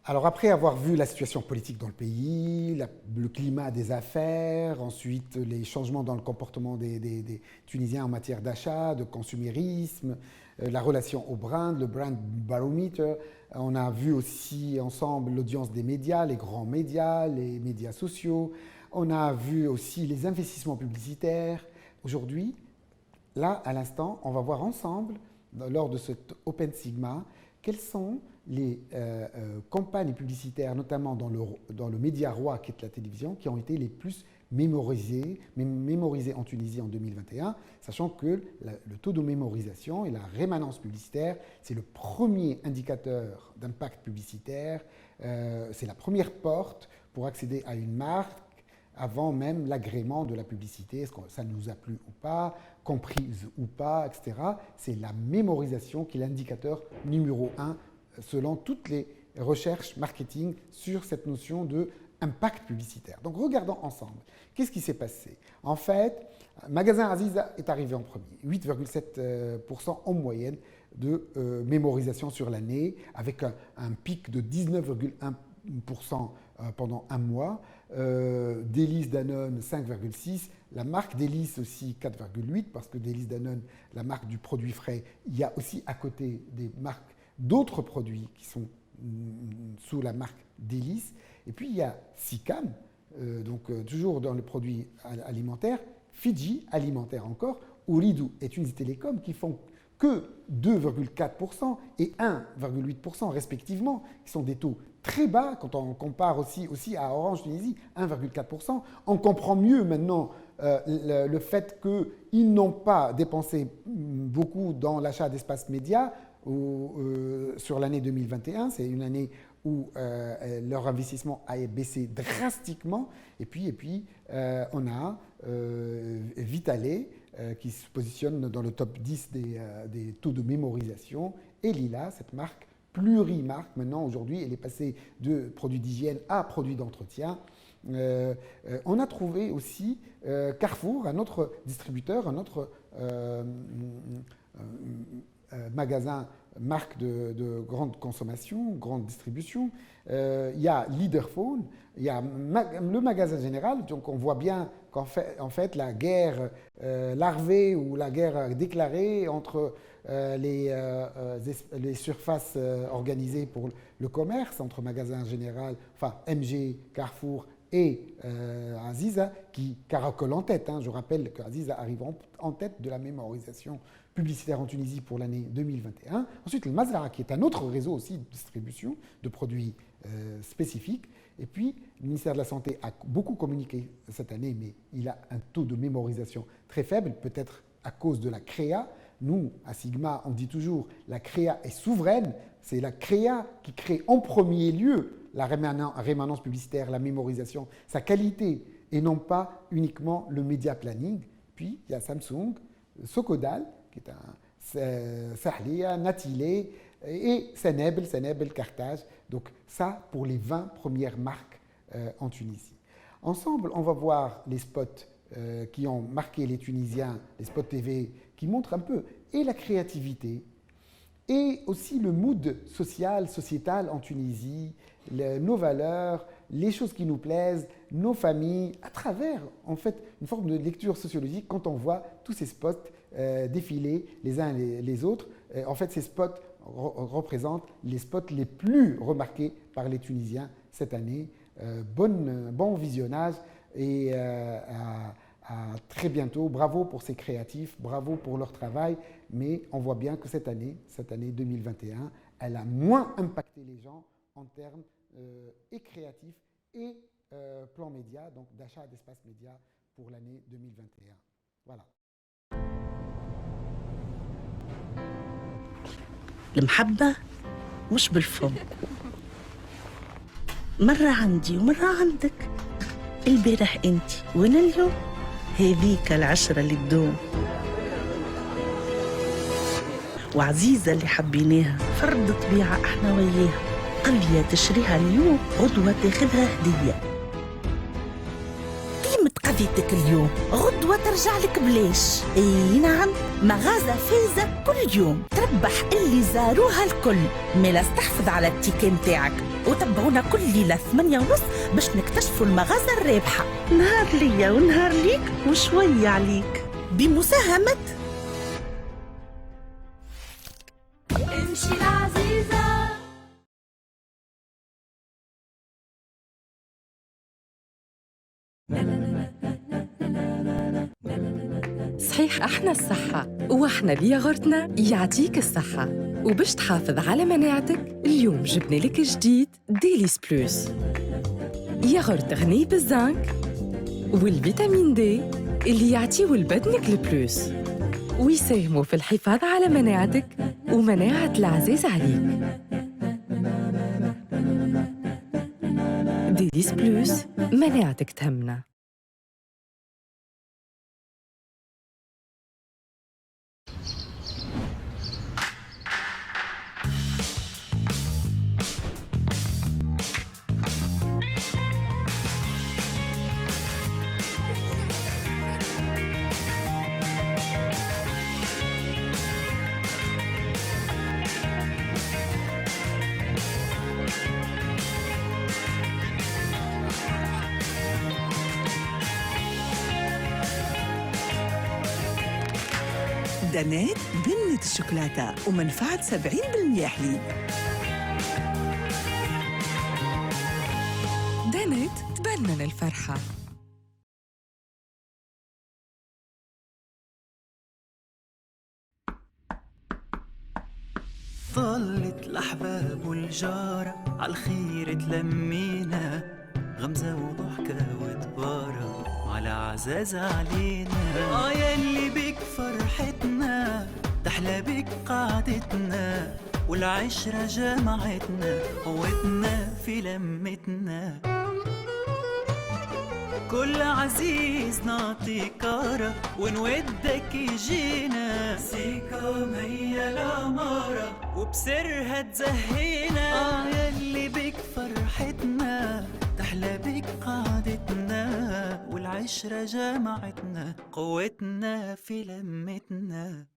Alors après avoir vu la situation politique dans le pays, le climat des affaires, ensuite les changements dans le comportement des Tunisiens en matière d'achat, de consumérisme, la relation au brand, le brand barometer, on a vu aussi ensemble l'audience des médias, les grands médias, les médias sociaux, on a vu aussi les investissements publicitaires. Aujourd'hui, là, à l'instant, on va voir ensemble, lors de cet Open Sigma, quelles sont les campagnes publicitaires, notamment dans le média roi qui est la télévision, qui ont été les plus mémorisées en Tunisie en 2021, sachant que le taux de mémorisation et la rémanence publicitaire, c'est le premier indicateur d'impact publicitaire, c'est la première porte pour accéder à une marque avant même l'agrément de la publicité, est-ce que ça nous a plu ou pas, comprise ou pas, etc. C'est la mémorisation qui est l'indicateur numéro 1 selon toutes les recherches marketing sur cette notion de impact publicitaire. Donc regardons ensemble. Qu'est-ce qui s'est passé? En fait, Magasin Aziza est arrivé en premier, 8,7% en moyenne de mémorisation sur l'année, avec un pic de 19,1% pendant un mois. Délices Danone 5,6%, la marque Délices aussi 4,8%, parce que Délices Danone, la marque du produit frais, il y a aussi à côté des marques d'autres produits qui sont sous la marque Délices. Et puis il y a Sicam, toujours dans le produit alimentaire, Fidji alimentaire encore, Ooredoo et Tunisie Télécom qui font que 2,4% et 1,8% respectivement, qui sont des taux très bas quand on compare aussi à Orange Tunisie, 1,4%. On comprend mieux maintenant le fait qu'ils n'ont pas dépensé beaucoup dans l'achat d'espaces médias sur l'année 2021. C'est une année où leur investissement a baissé drastiquement. Et puis on a Vitale, qui se positionne dans le top 10 des taux de mémorisation. Et Lila, cette marque, plurimarque, maintenant, aujourd'hui, elle est passée de produits d'hygiène à produits d'entretien. On a trouvé aussi Carrefour, un autre distributeur, un autre magasin, marque de grande consommation, grande distribution. Il y a Leaderphone, il y a le magasin général. Donc on voit bien qu'en fait la guerre larvée ou la guerre déclarée entre les surfaces organisées pour le commerce, entre magasin général, enfin MG, Carrefour et Aziza, qui caracole en tête. Je rappelle qu'Aziza arrive en tête de la mémorisation publicitaire en Tunisie pour l'année 2021. Ensuite, le Mazraa, qui est un autre réseau aussi de distribution de produits spécifiques. Et puis, le ministère de la Santé a beaucoup communiqué cette année, mais il a un taux de mémorisation très faible, peut-être à cause de la créa. Nous, à Sigma, on dit toujours la créa est souveraine. C'est la créa qui crée en premier lieu la rémanence publicitaire, la mémorisation, sa qualité, et non pas uniquement le média planning. Puis, il y a Samsung, Socodal, qui est un Sahlia, Natilé et Senebel, Carthage. Donc ça, pour les 20 premières marques en Tunisie. Ensemble, on va voir les spots qui ont marqué les Tunisiens, les spots TV, qui montrent un peu et la créativité, et aussi le mood social, sociétal en Tunisie, nos valeurs, les choses qui nous plaisent, nos familles, à travers en fait une forme de lecture sociologique quand on voit tous ces spots défiler les uns les autres. En fait, ces spots représentent les spots les plus remarqués par les Tunisiens cette année. Bon visionnage et à très bientôt. Bravo pour ces créatifs, bravo pour leur travail, mais on voit bien que cette année 2021, elle a moins impacté les gens en termes et créatifs et plan média, donc d'achat d'espace média pour l'année 2021. Voilà. المحبة مش بالفم، مرة عندي ومرة عندك، البارح انت وانا اليوم، هذيك العشرة اللي تدوم. وعزيزة اللي حبيناها فرد طبيعة احنا وياها، قضية تشريها اليوم غدوة تاخذها هدية. قيمة فاتتك اليوم غدوة ترجع لك بلاش. اي نعم، مغازة فايزة كل يوم تربح اللي زاروها الكل. ميلاس تحفظ على التيكي متاعك وتابعونا كل ليلة 8:30 باش نكتشفوا المغازة الرابحة. نهار ليا ونهار ليك وشوية عليك، بمساهمة امشي العزيزة. صحيح احنا الصحة، واحنا بياغورتنا يعطيك الصحة. وباش تحافظ على مناعتك اليوم جبنا لك جديد ديليس بلوس، ياغورت غني بالزنك والفيتامين دي اللي يعطيو لبدنك البلوس ويساهموا في الحفاظ على مناعتك ومناعة العزيز عليك. ديليس بلوس، مناعتك تهمنا. دانيت بنة الشوكولاتة ومنفعة 70% حليب. دانيت تبنن الفرحة. ظلت الأحباب والجارة عالخير تلمينا، غمزة وضحكة وتبارة على عزاز علينا. ياللي بك فرحتنا تحلى بك قعدتنا، والعشرة جمعتنا قوتنا في لمتنا. كل عزيز نعطي كارة ونودك يجينا، سيكا مية العمارة وبسرها تزهينا. ياللي بك فرحتنا تحلى بك قعدتنا، والعشرة جمعتنا قوتنا في لمتنا.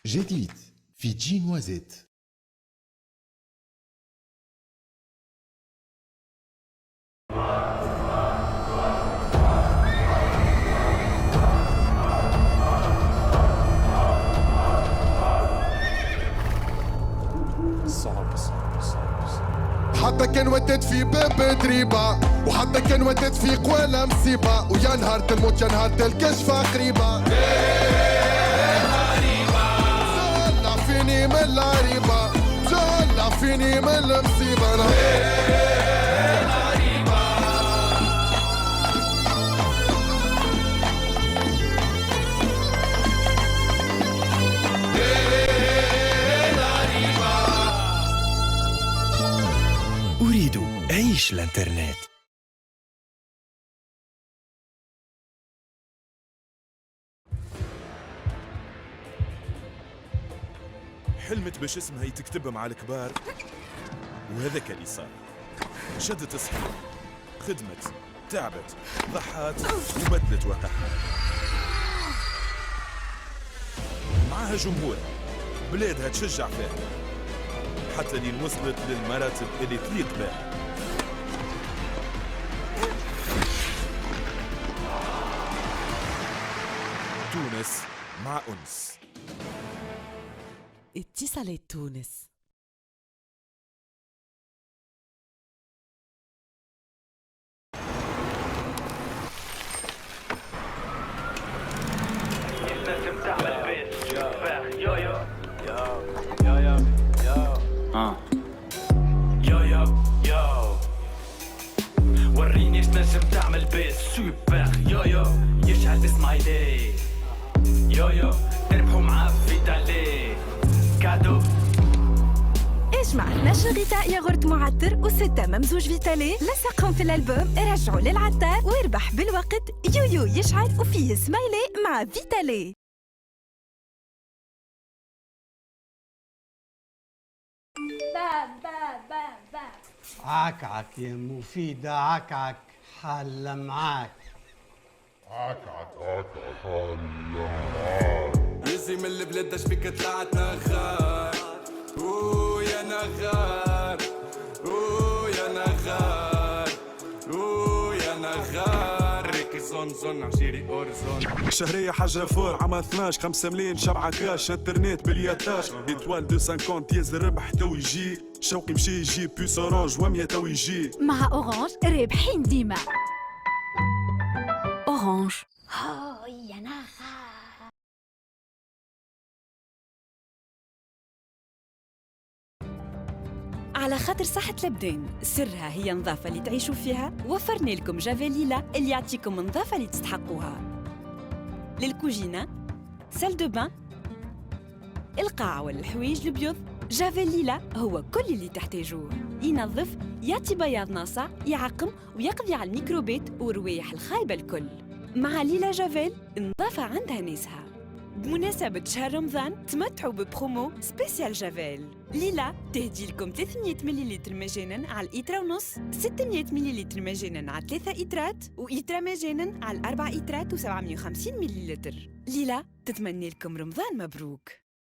جديد في جي نوازيت. حتى كان ودت في باب دريبة، وحتى كان ودت في قوالة مصيبة، ويا نهار الموت يا نهار الكشفة قريبة. طلع فيني من العريبة، طلع فيني من المصيبة. أريد أعيش الإنترنت. حلمت باش اسمها يتكتب مع الكبار، وهذاك اللي صار. شدت صحيح، خدمت، تعبت، ضحات وبدلت واقعها. معاها جمهور، بلادها تشجع فيها، حتى لين وصلت للمراتب اللي تليق بها. تونس مع أنس. اتصالات تونس. وريني ايش نجم تعمل بيس سوبر. يو يشعل بسمايلي. يو تربحوا معاه في دالي كادو. ايش اخرج مع 12 غطاء ياغورت معطر و6 ممزوج فيتالي لصقهم في الالبوم رجعوا للعطار واربح بالوقت يويو يشعل وفيه سمايلي مع فيتالي. عكعك يا مفيدة عكعك حل معاك. عكعك حل معاك. يزي من البلاد شبيك طلعت نغار يا نغار يا نغار يا نغار ريكي زون عشيري اورزون. شهرية حاجة فور عام 12 5 ملايين شبعة كاش انترنت بالياتاج ايتوال 250 يز ربح تو يجي شوقي مشي يجي بيس اورانج ومية تو يجي. مع اورانج رابحين ديما. أورانج. يا نغار. على خاطر صحة الأبدان سرها هي النظافة اللي تعيشوا فيها، وفرنا لكم جافيل ليلا اللي يعطيكم النظافة اللي تستحقوها. للكوجينة، سال دو بان، القاعة والحوايج البيض، جافيل ليلا هو كل اللي تحتاجوه. ينظف، يعطي بياض ناصع، يعقم ويقضي على الميكروبات والروايح الخايبة الكل. مع ليلا جافيل النظافة عندها ناسها. بمناسبة شهر رمضان تمتعوا ببرومو سبيسيال جافيل. ليلا تهدي لكم 300 مليلتر مجانا على الإيترا ونص، 600 مليلتر مجانا على 3 إيترات، وإيترا مجانا على 4 إيترات و750 مليلتر. ليلا تتمنى لكم رمضان مبروك.